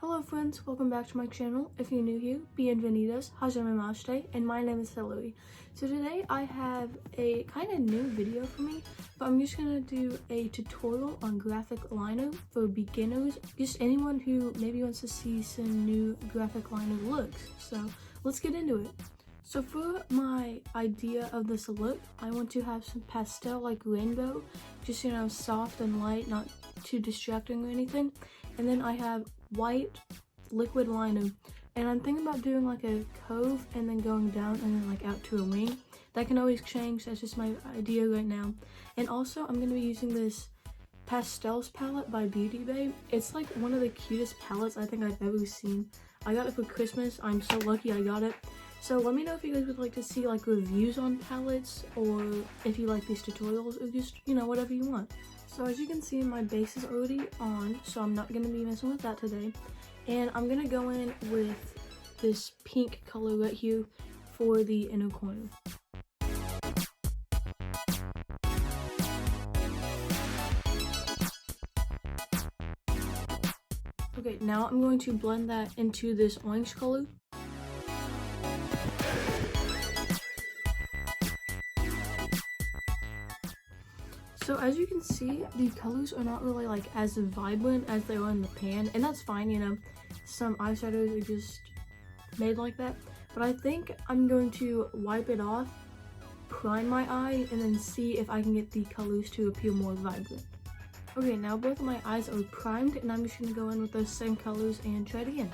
Hello friends, welcome back to my channel. If you're new here, bienvenidos, hajime and my name is Hillary. So today I have a kind of new video for me, but I'm just going to do a tutorial on graphic liner for beginners, just anyone who maybe wants to see some new graphic liner looks. So let's get into it. So for my idea of this look, I want to have some pastel like rainbow, just soft and light, not too distracting or anything. And then I have white liquid liner, and I'm thinking about doing like a cove and then going down and then like out to a wing. That can always change, that's just my idea right now. And also I'm going to be using this Pastels palette by Beauty Babe. It's like one of the cutest palettes I think I've ever seen. I got it for Christmas. I'm so lucky I got it. So let me know if you guys would like to see like reviews on palettes, or if you like these tutorials, or just whatever you want. So as you can see, my base is already on, so I'm not going to be messing with that today. And I'm going to go in with this pink color right here for the inner corner. Okay, now I'm going to blend that into this orange color. So as you can see, the colors are not really like as vibrant as they are in the pan, and that's fine, some eyeshadows are just made like that. But I think I'm going to wipe it off, prime my eye, and then see if I can get the colors to appear more vibrant. Okay, now both of my eyes are primed, and I'm just going to go in with those same colors and try it again.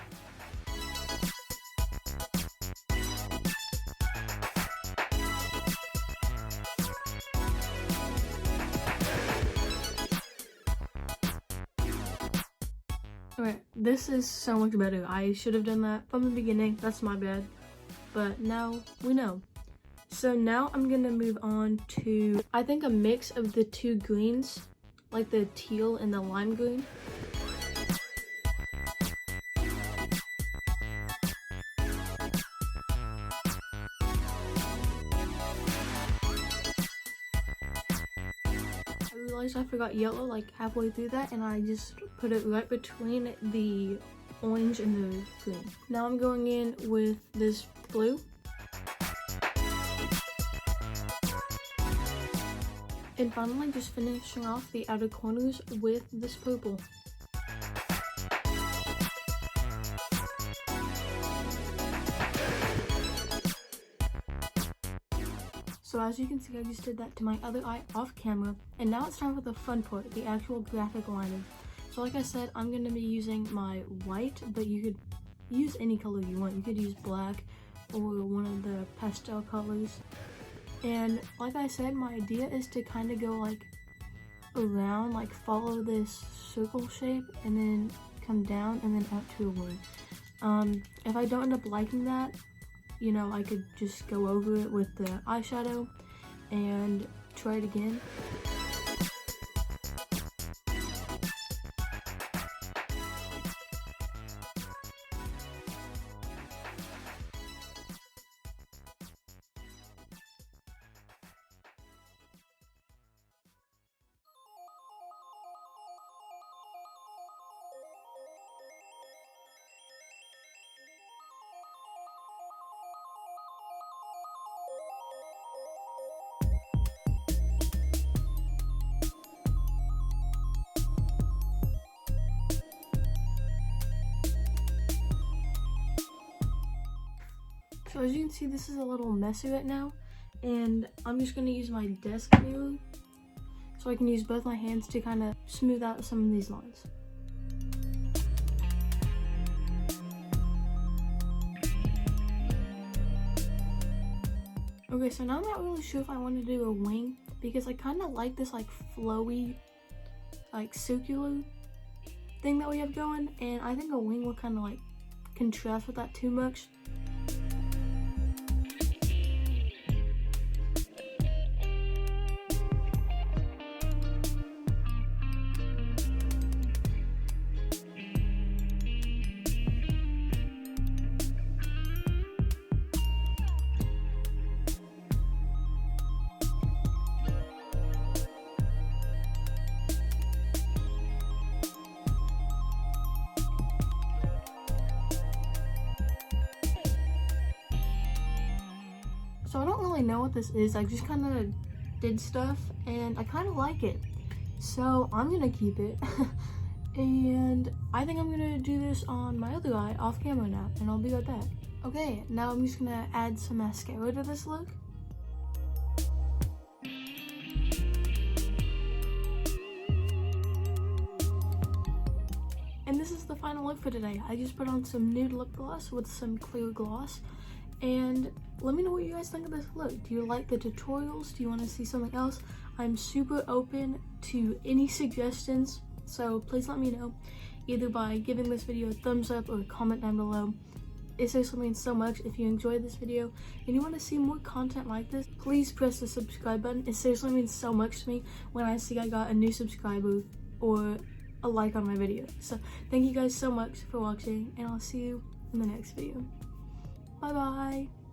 Alright, this is so much better. I should have done that from the beginning. That's my bad. But now we know. So now I'm gonna move on to, I think, a mix of the two greens, like the teal and the lime green. I forgot yellow like halfway through that, and I just put it right between the orange and the green. Now I'm going in with this blue. And finally just finishing off the outer corners with this purple. So as you can see, I just did that to my other eye off camera, and now it's time for the fun part, the actual graphic liner. So like I said, I'm going to be using my white, but you could use any color you want. You could use black or one of the pastel colors. And like I said, my idea is to kind of go like around, like follow this circle shape and then come down and then out to a wing. If I don't end up liking that, I could just go over it with the eyeshadow and try it again. So as you can see, this is a little messy right now, and I'm just going to use my desk mirror so I can use both my hands to kind of smooth out some of these lines. Okay, so now I'm not really sure if I want to do a wing, because I kind of like this like flowy, like circular thing that we have going, and I think a wing will kind of like contrast with that too much. So I don't really know what this is. I just kind of did stuff and I kind of like it. So I'm gonna keep it. And I think I'm gonna do this on my other eye off camera now, and I'll be right back. Okay, now I'm just gonna add some mascara to this look. And this is the final look for today. I just put on some nude lip gloss with some clear gloss. And let me know what you guys think of this look. Do you like the tutorials? Do you want to see something else? I'm super open to any suggestions, so please let me know either by giving this video a thumbs up or a comment down below. It seriously means so much. If you enjoyed this video and you want to see more content like this, please press the subscribe button. It seriously means so much to me when I see I got a new subscriber or a like on my video. So thank you guys so much for watching, and I'll see you in the next video. Bye bye.